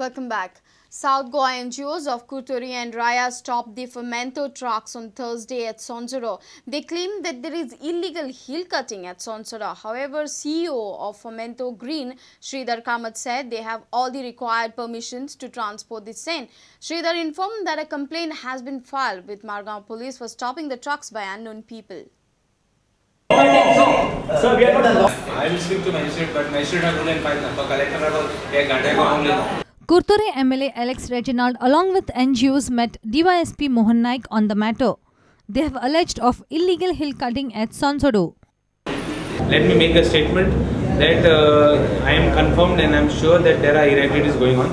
Welcome back. South Goa NGOs of Kuturi and Raya stopped the Fomento trucks on Thursday at Sonsoro. They claim that there is illegal hill cutting at Sonsoro. However, CEO of Fomento Green, Sridhar Kamath, said they have all the required permissions to transport the sand. Sridhar informed that a complaint has been filed with Margao police for stopping the trucks by unknown people. Sir, we are not. I will speak to magistrate, but magistrate has ruled and filed. So collector has Kurture MLA Alex Reginald along with NGOs met DYSP Mohan Naik on the matter. They have alleged of illegal hill cutting at Sonsoro. Let me make a statement that I am confirmed and I am sure that there are irregularities going on.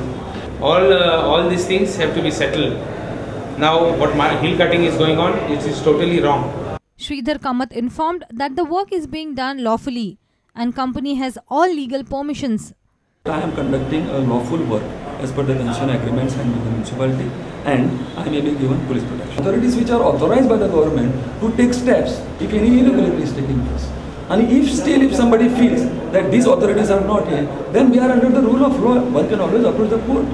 All these things have to be settled. Now what hill cutting is going on, it is totally wrong. Sridhar Kamath informed that the work is being done lawfully and company has all legal permissions. I am conducting a lawful work as per the concession agreements and with the municipality, and I may be given police protection. Authorities which are authorized by the government to take steps if any irregularity is taking place. And if somebody feels that these authorities are not here, then we are under the rule of law. One can always approach the court.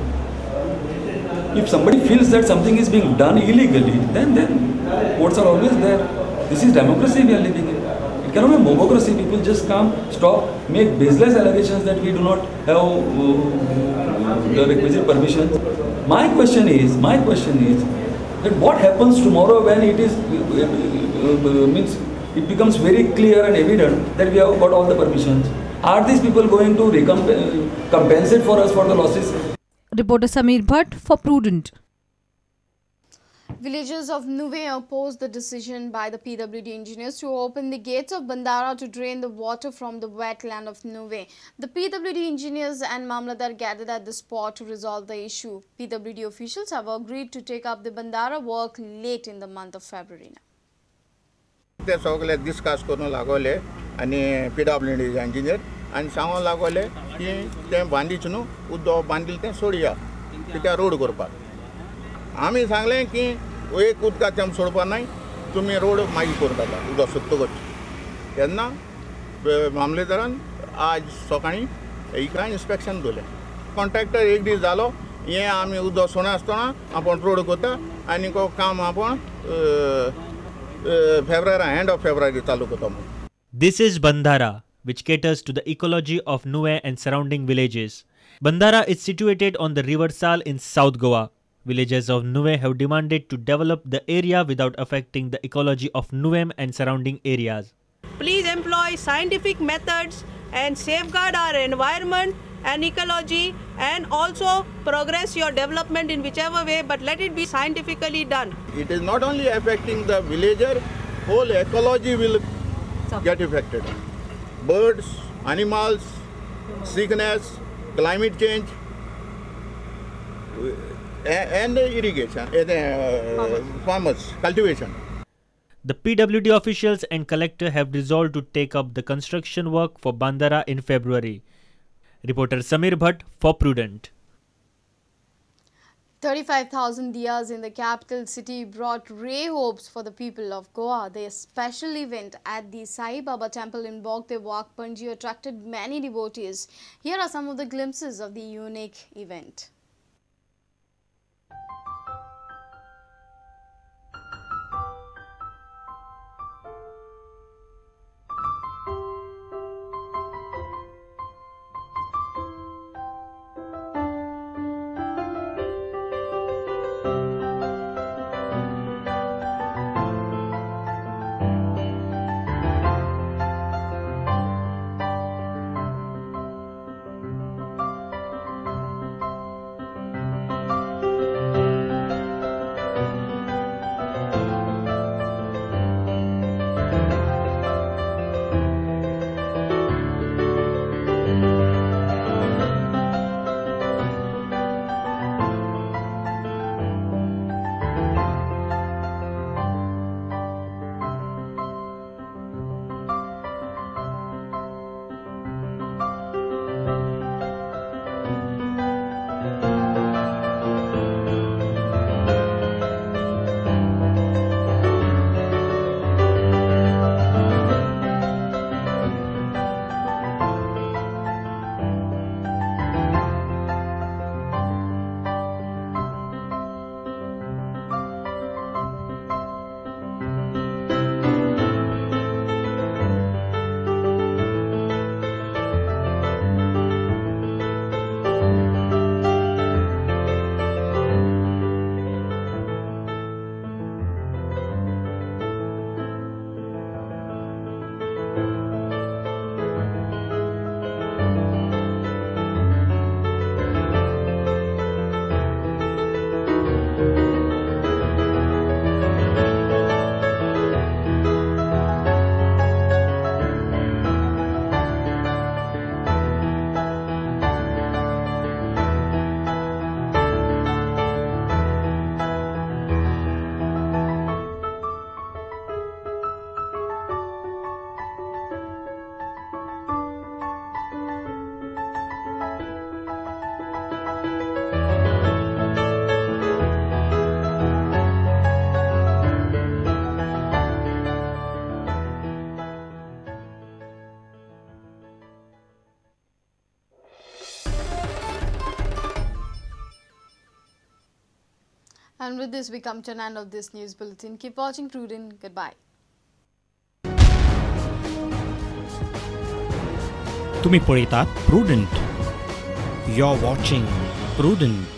If somebody feels that something is being done illegally, then courts are always there. This is democracy we are living in. It cannot be democracy. People just come, stop, make baseless allegations that we do not have the requisite permissions. My question is that what happens tomorrow when it is it becomes very clear and evident that we have got all the permissions? Are these people going to compensate for us for the losses? Reporter Samir Bhatt for Prudent. Villagers of Nuve opposed the decision by the PWD engineers to open the gates of Bandara to drain the water from the wetland of Nuve. The PWD engineers and Mamladar gathered at the spot to resolve the issue. PWD officials have agreed to take up the Bandara work late in the month of February. ते सगळे discuss करून लागले आणि PWD engineer आणि सांगून लागले की ते बांधीच न्हू उदो बांधिल ते सोडया कित्या रोड करपाक आम्ही सांगले की एक उदकाचे आमी सोडपा नाय तुम्ही रोड मागीर करता उदो सुत्तगच तेन्ना मामलेदारान आज सकाळी एका इन्स्पेक्शन दवरलें कॉन्ट्रॅक्टर एक दीस जालो हे आमी उदो सोडना आसतना आपण रोड करता आनी को काम आपण February, end of February चालू करता. This is Bandara, which caters to the ecology of Nuve and surrounding villages. Bandara is situated on the river Sal in South Goa. Villagers of Nuve have demanded to develop the area without affecting the ecology of Nuve and surrounding areas. Please employ scientific methods and safeguard our environment and ecology, and also progress your development in whichever way, but let it be scientifically done. It is not only affecting the villager, whole ecology will get affected. Birds, animals, sickness, climate change, and irrigation, farmers, cultivation. The PWD officials and collector have resolved to take up the construction work for Bandara in February. Reporter Samir Bhatt for Prudent. 35,000 diyas in the capital city brought ray hopes for the people of Goa. The special event at the Sai Baba temple in Bogte Wak Panji attracted many devotees. Here are some of the glimpses of the unique event. And with this, we come to an end of this news bulletin. Keep watching Prudent. Goodbye. तुम्ही पळयतात Prudent. You're watching Prudent.